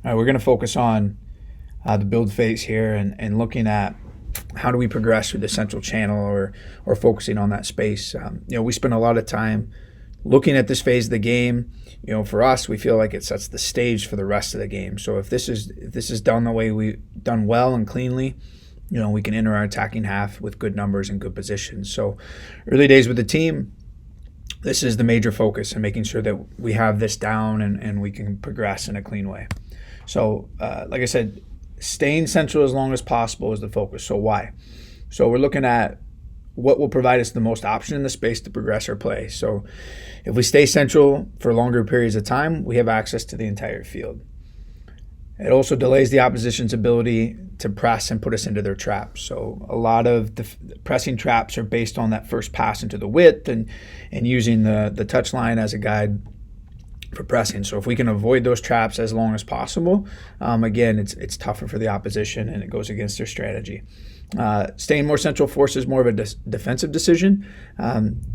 All right, we're going to focus on the build phase here and looking at how do we progress through the central channel or focusing on that space. We spend a lot of time looking at this phase of the game. For us, we feel like it sets the stage for the rest of the game. So if this is done the way we done well and cleanly, we can enter our attacking half with good numbers and good positions. So early days with the team, this is the major focus and making sure that we have this down and we can progress in a clean way. So like I said, staying central as long as possible is the focus. So why? So we're looking at what will provide us the most option in the space to progress our play. So if we stay central for longer periods of time, we have access to the entire field. It also delays the opposition's ability to press and put us into their traps. So a lot of the pressing traps are based on that first pass into the width and using the touch line as a guide for pressing. So if we can avoid those traps as long as possible, again, it's tougher for the opposition and it goes against their strategy. Staying more central forces more of a defensive decision.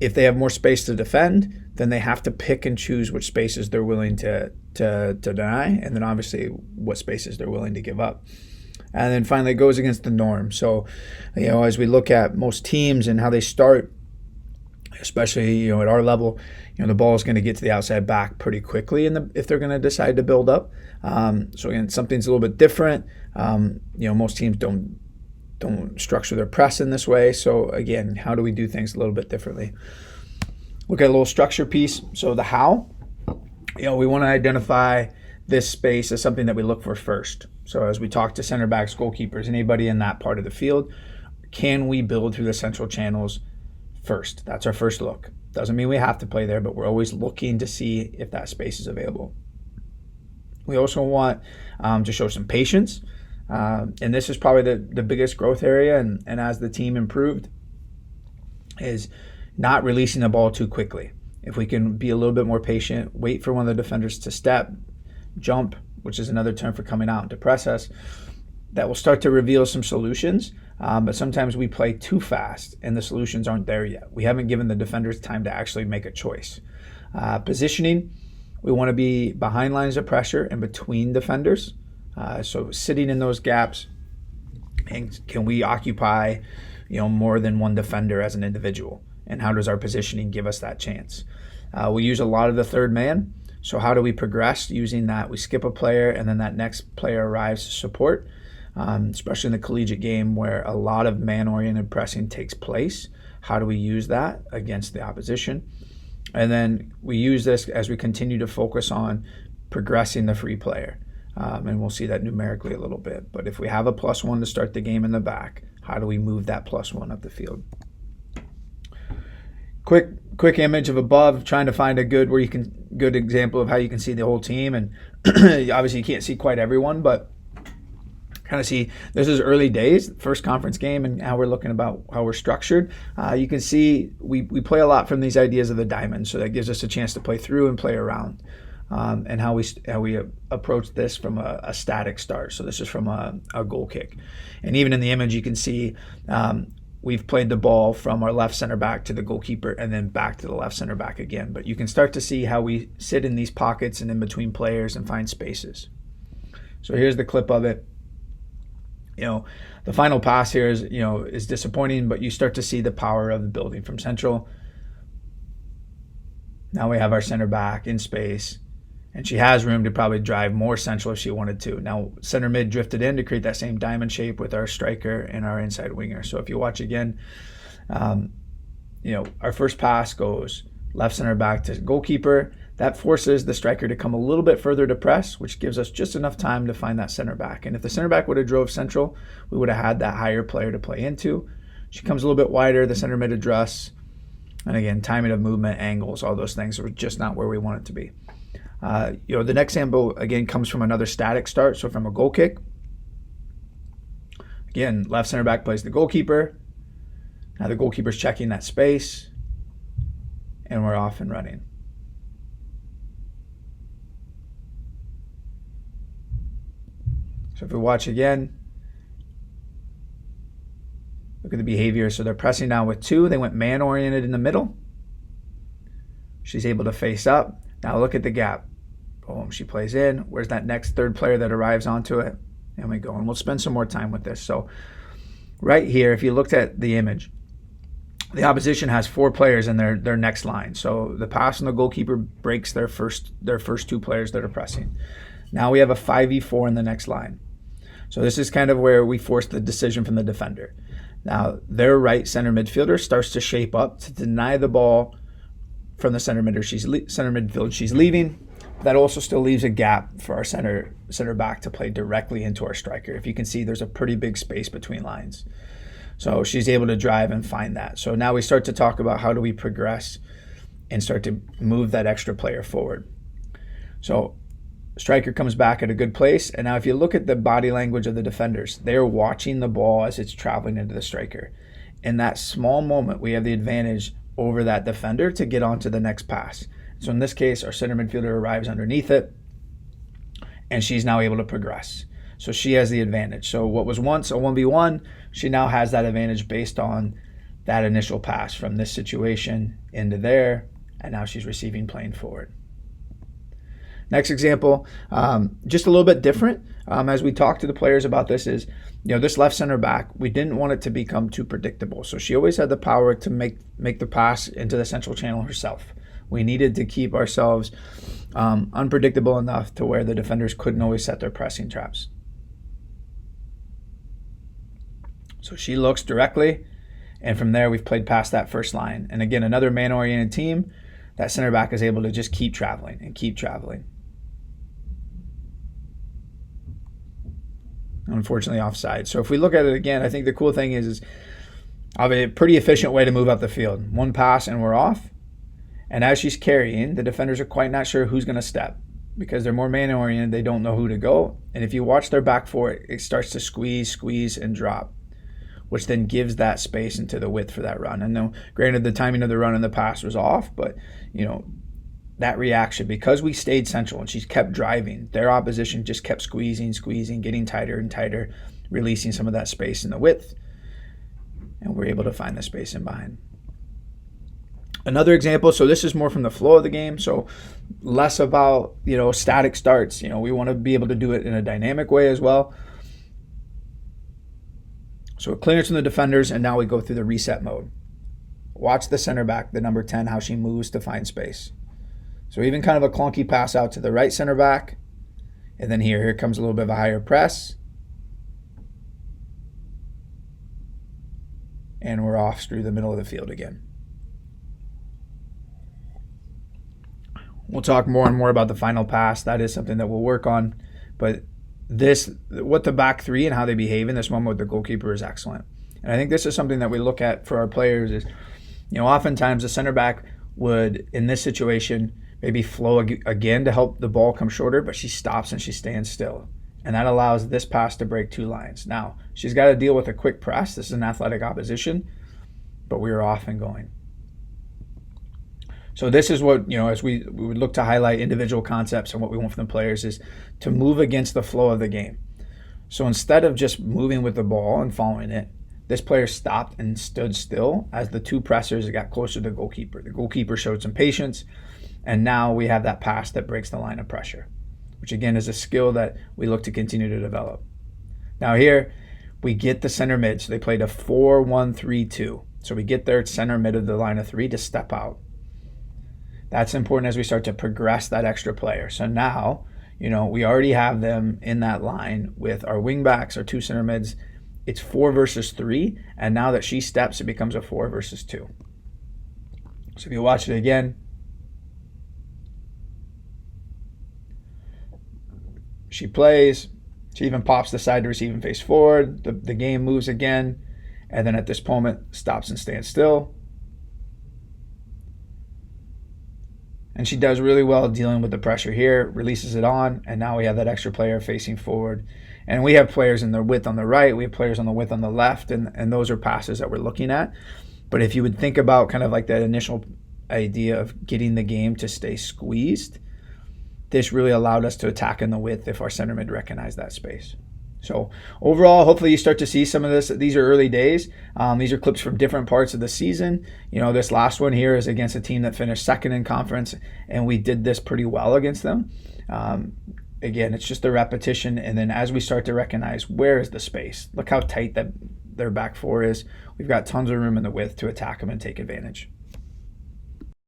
If they have more space to defend, then they have to pick and choose which spaces they're willing to deny, and then obviously what spaces they're willing to give up. And then finally, it goes against the norm. So, as we look at most teams and how they start, especially at our level, the ball is going to get to the outside back pretty quickly, if they're going to decide to build up. So again, something's a little bit different. Most teams don't structure their press in this way. So again, how do we do things a little bit differently? Look at a little structure piece. So the how, we want to identify this space as something that we look for first. So as we talk to center backs, goalkeepers, anybody in that part of the field, can we build through the central channels first? That's our first look. Doesn't mean we have to play there, but we're always looking to see if that space is available. We also want to show some patience. And this is probably the biggest growth area, and as the team improved, is not releasing the ball too quickly. If we can be a little bit more patient, wait for one of the defenders to step, jump, which is another term for coming out and to press us, that will start to reveal some solutions. But sometimes we play too fast and the solutions aren't there yet. We haven't given the defenders time to actually make a choice. Positioning, we want to be behind lines of pressure and between defenders. So sitting in those gaps, and can we occupy, more than one defender as an individual? And how does our positioning give us that chance? We use a lot of the third man. So how do we progress using that? We skip a player and then that next player arrives to support, especially in the collegiate game where a lot of man-oriented pressing takes place. How do we use that against the opposition? And then we use this as we continue to focus on progressing the free player. And we'll see that numerically a little bit. But if we have a +1 to start the game in the back, how do we move that +1 up the field? Quick image of above, trying to find a good example of how you can see the whole team. And obviously you can't see quite everyone, but kind of see this is early days, first conference game, and how we're looking about how we're structured. You can see we play a lot from these ideas of the diamond, so that gives us a chance to play through and play around. And how we approach this from a static start. So this is from a goal kick. And even in the image, you can see we've played the ball from our left center back to the goalkeeper and then back to the left center back again. But you can start to see how we sit in these pockets and in between players and find spaces. So here's the clip of it. The final pass here is disappointing, but you start to see the power of the building from central. Now we have our center back in space. And she has room to probably drive more central if she wanted to. Now, center mid drifted in to create that same diamond shape with our striker and our inside winger. So if you watch again, our first pass goes left center back to goalkeeper. That forces the striker to come a little bit further to press, which gives us just enough time to find that center back. And if the center back would have drove central, we would have had that higher player to play into. She comes a little bit wider, the center mid adjusts. And again, timing of movement, angles, all those things are just not where we want it to be. The next example, again, comes from another static start, so from a goal kick. Again, left center back plays the goalkeeper. Now the goalkeeper's checking that space, and we're off and running. So if we watch again, look at the behavior. So they're pressing down with two. They went man-oriented in the middle. She's able to face up. Now look at the gap. Boom, she plays in. Where's that next third player that arrives onto it? And we go, and we'll spend some more time with this. So right here, if you looked at the image, the opposition has 4 players in their next line. So the pass from the goalkeeper breaks their first 2 players that are pressing. Now we have a 5v4 in the next line. So this is kind of where we force the decision from the defender. Now their right center midfielder starts to shape up to deny the ball from the center midfield she's leaving. That also still leaves a gap for our center back to play directly into our striker. If you can see, there's a pretty big space between lines. So she's able to drive and find that. So now we start to talk about how do we progress and start to move that extra player forward. So striker comes back at a good place. And now if you look at the body language of the defenders, they're watching the ball as it's traveling into the striker. In that small moment, we have the advantage over that defender to get onto the next pass. So in this case, our center midfielder arrives underneath it, and she's now able to progress. So she has the advantage. So what was once a 1v1, she now has that advantage based on that initial pass from this situation into there, and now she's receiving playing forward. Next example, just a little bit different. As we talk to the players about this is, this left center back, we didn't want it to become too predictable. So she always had the power to make the pass into the central channel herself. We needed to keep ourselves unpredictable enough to where the defenders couldn't always set their pressing traps. So she looks directly, and from there we've played past that first line. And again, another man-oriented team, that center back is able to just keep traveling and keep traveling. Unfortunately offside. So if we look at it again, I think the cool thing is I have a pretty efficient way to move up the field. One pass and we're off. And as she's carrying, the defenders are quite not sure who's going to step because they're more man-oriented. They don't know who to go. And if you watch their back four, it starts to squeeze, and drop, which then gives that space into the width for that run. And now, granted, the timing of the run and the pass was off, but, that reaction, because we stayed central and she's kept driving, their opposition just kept squeezing, getting tighter and tighter, releasing some of that space in the width. And we're able to find the space in behind. Another example, so this is more from the flow of the game, so less about, static starts. We want to be able to do it in a dynamic way as well. So a clearance from the defenders, and now we go through the reset mode. Watch the center back, the number 10, how she moves to find space. So even kind of a clunky pass out to the right center back, and then here comes a little bit of a higher press. And we're off through the middle of the field again. We'll talk more and more about the final pass. That is something that we'll work on. But what the back three and how they behave in this moment with the goalkeeper is excellent. And I think this is something that we look at for our players is, oftentimes the center back would, in this situation, maybe flow again to help the ball come shorter, but she stops and she stands still. And that allows this pass to break 2 lines. Now, she's got to deal with a quick press. This is an athletic opposition, but we are off and going. So this is what, as we would look to highlight individual concepts and what we want from the players is to move against the flow of the game. So instead of just moving with the ball and following it, this player stopped and stood still as the 2 pressers got closer to the goalkeeper. The goalkeeper showed some patience, and now we have that pass that breaks the line of pressure, which again is a skill that we look to continue to develop. Now here, we get the center mid. So they played a 4-1-3-2. So we get their center mid of the line of 3 to step out. That's important as we start to progress that extra player. So now, we already have them in that line with our wing backs, our 2 center mids. It's 4 versus 3, and now that she steps, it becomes a 4 versus 2. So if you watch it again, she plays, she even pops the side to receive and face forward. The game moves again, and then at this moment, stops and stands still. And she does really well dealing with the pressure here, releases it on, and now we have that extra player facing forward. And we have players in the width on the right, we have players on the width on the left, and those are passes that we're looking at. But if you would think about kind of like that initial idea of getting the game to stay squeezed, this really allowed us to attack in the width if our center mid recognized that space. So overall, hopefully you start to see some of this. These are early days. These are clips from different parts of the season. This last one here is against a team that finished second in conference, and we did this pretty well against them. Again, it's just the repetition, and then as we start to recognize where is the space, look how tight that their back four is. We've got tons of room in the width to attack them and take advantage.